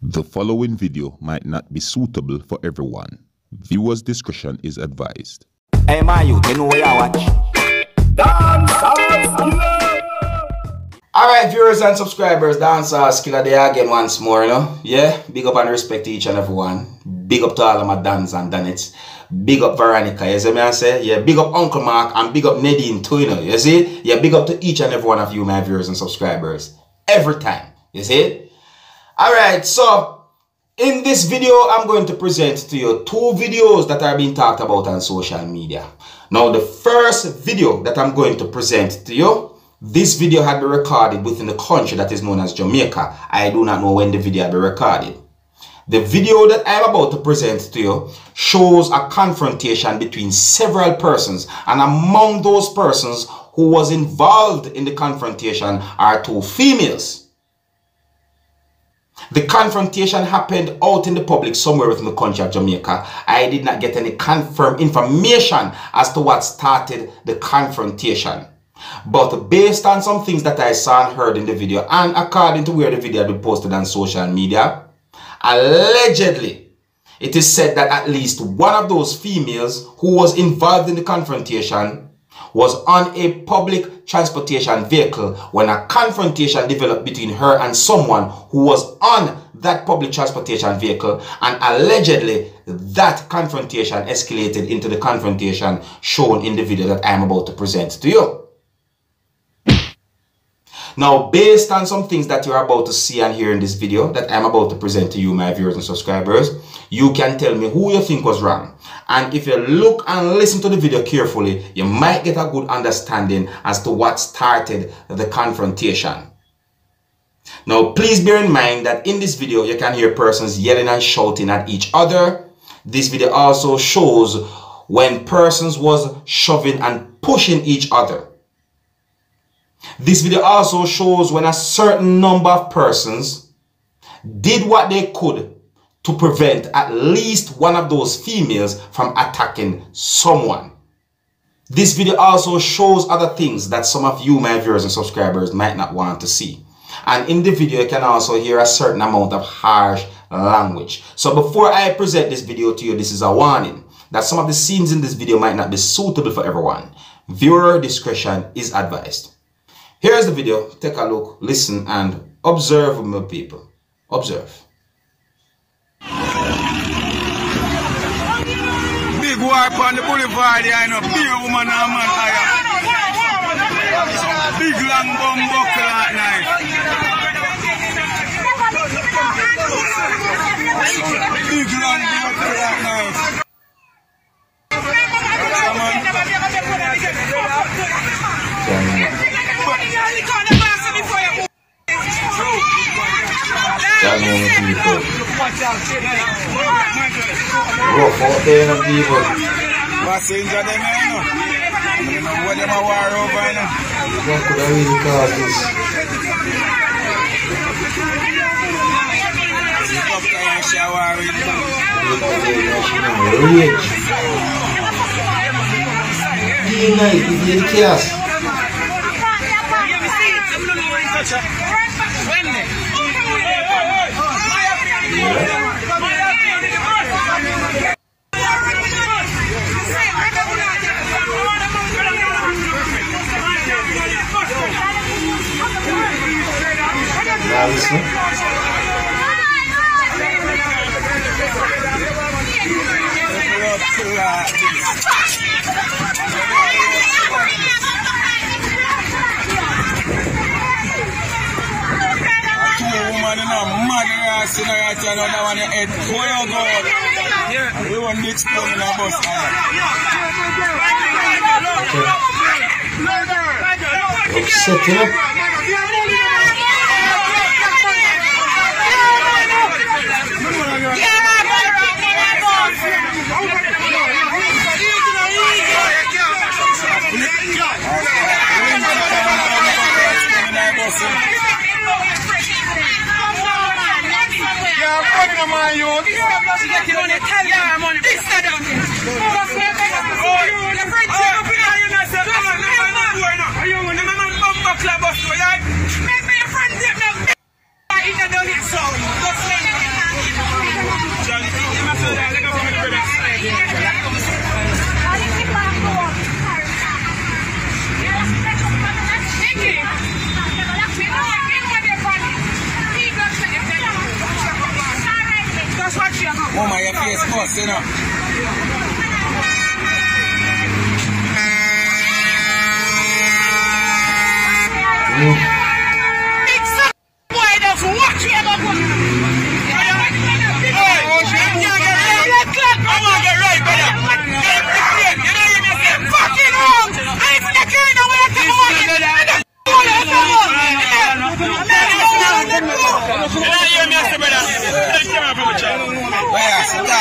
The following video might not be suitable for everyone. Viewers' discretion is advised. Hey man, you know where I watch? Dancehall skilla! Alright viewers and subscribers, Dancehall skilla there again once more, you know? Yeah, big up and respect to each and everyone. Big up to all of my Dans and Danettes. Big up Veronica, you see me I say? Yeah, big up Uncle Mark and big up Nadine too, you know? You see? Yeah, big up to each and every one of you, my viewers and subscribers. Every time, you see? Alright, so in this video, I'm going to present to you two videos that are being talked about on social media. Now, the first video that I'm going to present to you, this video had been recorded within the country that is known as Jamaica. I do not know when the video had been recorded. The video that I'm about to present to you shows a confrontation between several persons, and among those persons who was involved in the confrontation are two females. The confrontation happened out in the public somewhere within the country of Jamaica. I did not get any confirmed information as to what started the confrontation. But based on some things that I saw and heard in the video, and according to where the video had been posted on social media, allegedly, it is said that at least one of those females who was involved in the confrontation was on a public transportation vehicle when a confrontation developed between her and someone who was on that public transportation vehicle, and allegedly that confrontation escalated into the confrontation shown in the video that I am about to present to you. Now, based on some things that you're about to see and hear in this video that I'm about to present to you, my viewers and subscribers, you can tell me who you think was wrong. And if you look and listen to the video carefully, you might get a good understanding as to what started the confrontation. Now, please bear in mind that in this video, you can hear persons yelling and shouting at each other. This video also shows when persons was shoving and pushing each other. This video also shows when a certain number of persons did what they could to prevent at least one of those females from attacking someone. This video also shows other things that some of you, my viewers and subscribers, might not want to see. And in the video, you can also hear a certain amount of harsh language. So before I present this video to you, this is a warning that some of the scenes in this video might not be suitable for everyone. Viewer discretion is advised. Here's the video. Take a look, listen, and observe with my people. Observe. Big wipe on the boulevard, I know. Big woman and man, big long bomb buckle at night. Big long buckle at night. Rough out there, no people. Passenger them, you know what them are war over, you know. What could I really cause this? Rage. Be nice, be the chaos. Now listen. We want to explode in our bus. Upset, you know? Make me a friend, Mama, your face bust, you know. Big son boy just watch him up. I want to get right, brother. You know you make it fucking wrong. I ain't for the kind of way I come on. You know you hear me, Mr. Brother. You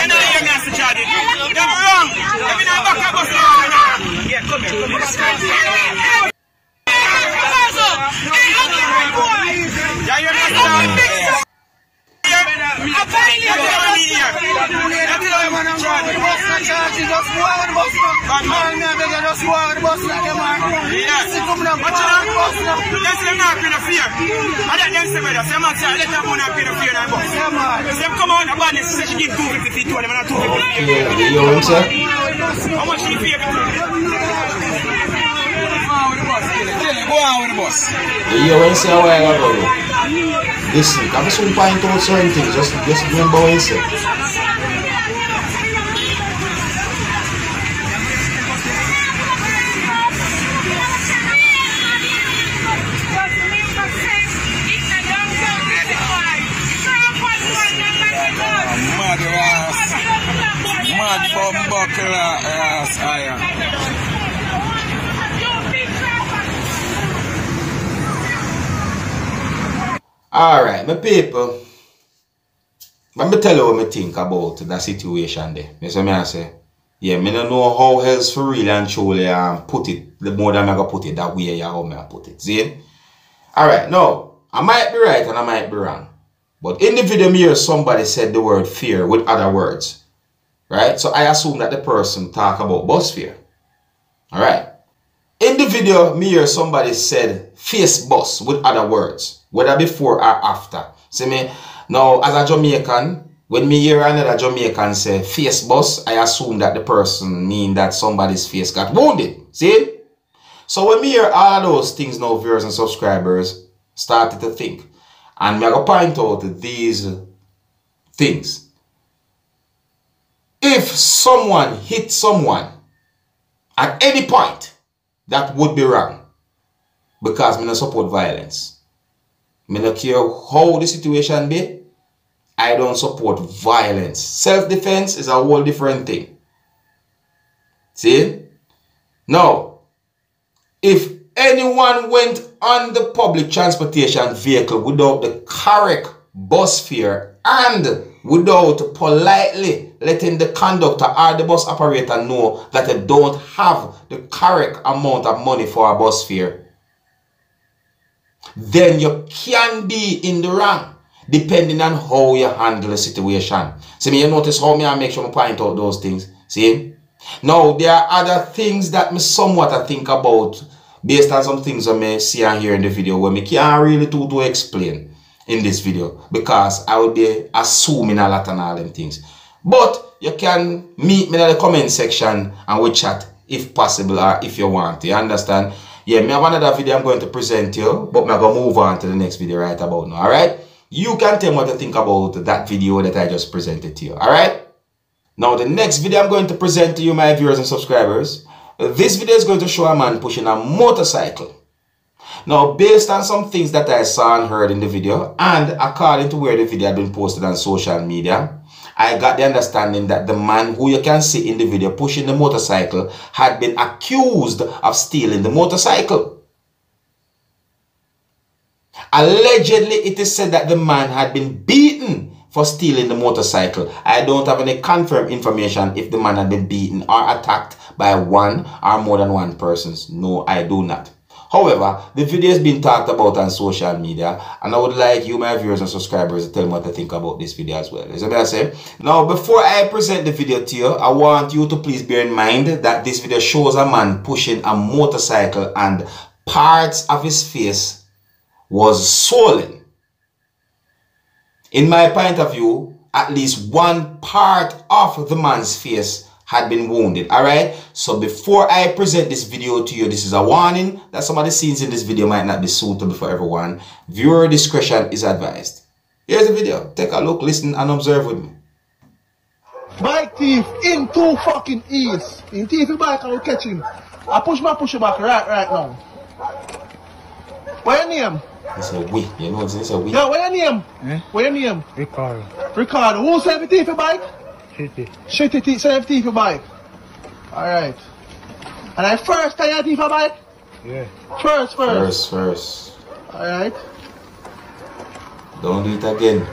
know you hear me, Mr. Charlie. You're wrong. Let me know back up. Yeah, come here. Listen, I'm just going to point out certain things. Just remember what he said. Mad bumbuckle ass, Alright, my people. Let me tell you what I think about that situation there. That's what I say. Yeah, I don't know how else for real and truly put it. The more than I put it that way, how I put it. See? Alright, now, I might be right and I might be wrong. But in the video, me hear somebody said the word fear with other words. Right? So I assume that the person talk about bus fear. Alright. In the video, me hear somebody said face bus with other words. Whether before or after. See me? Now, as a Jamaican, when me hear another Jamaican say face bus, I assume that the person mean that somebody's face got wounded. See? So when me hear all of those things now, viewers and subscribers started to think. And I'm going to point out these things. If someone hit someone at any point, that would be wrong. Because I don't support violence. I don't care how the situation be. I don't support violence. Self-defense is a whole different thing. See? Now, if anyone went on the public transportation vehicle without the correct bus fare and without politely letting the conductor or the bus operator know that they don't have the correct amount of money for a bus fare, then you can be in the wrong depending on how you handle the situation. See me, you notice how me I make sure I point out those things. See? Now, there are other things that me somewhat think about based on some things I may see and hear in the video where me can't really to explain in this video because I would be assuming a lot and all them things. But you can meet me in the comment section and we chat if possible or if you want. You understand? Yeah, me have another video I'm going to present to you, but I'm going to move on to the next video right about now. Alright? You can tell me what you think about that video that I just presented to you. Alright? Now, the next video I'm going to present to you, my viewers and subscribers, this video is going to show a man pushing a motorcycle. Now, based on some things that I saw and heard in the video, and according to where the video had been posted on social media, I got the understanding that the man who you can see in the video pushing the motorcycle had been accused of stealing the motorcycle. Allegedly, it is said that the man had been beaten for stealing the motorcycle. I don't have any confirmed information if the man had been beaten or attacked by one or more than one person. No, I do not. However, the video has been talked about on social media, and I would like you, my viewers and subscribers, to tell me what you think about this video as well. Is that what I say? Now, before I present the video to you, I want you to please bear in mind that this video shows a man pushing a motorcycle and parts of his face was swollen. In my point of view, at least one part of the man's face had been wounded. Alright, so before I present this video to you, this is a warning that some of the scenes in this video might not be suitable for everyone. Viewer discretion is advised. Here's the video. Take a look, listen and observe with me. Bike thief in 2 fucking east. In thief your bike, I will catch him. I push you back right now. What your name? He said we. You know what he said we? Yeah, what your name? Eh? What your name? Ricardo. Ricardo. Who say thief your bike? Shitty. Shitty say thief your bike. Alright. And I first time you thief your bike? Yeah. First. Alright. Don't do it again.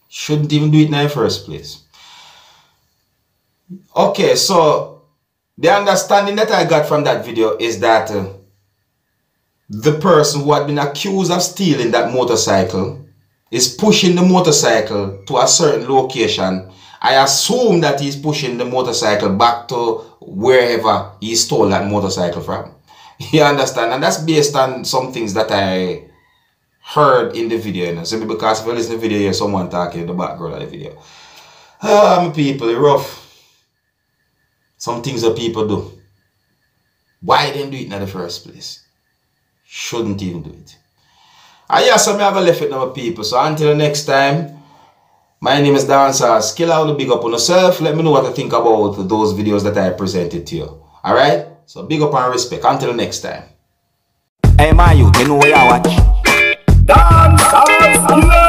Shouldn't even do it in the first place. Okay, so the understanding that I got from that video is that the person who had been accused of stealing that motorcycle is pushing the motorcycle to a certain location. I assume that he's pushing the motorcycle back to wherever he stole that motorcycle from. You understand? And that's based on some things that I heard in the video, you know. Simply because if you listen to the video, you hear someone talking in the background of the video. My people, it's rough. Some things that people do. Why didn't do it in the first place? Shouldn't even do it. And yeah, so I have left it now, my people. So until next time, my name is Dancehall. Skilla, I will big up on yourself. Let me know what you think about those videos that I presented to you. Alright? So big up and respect. Until next time. Hey, my youth, you know what you watch? Dancehall.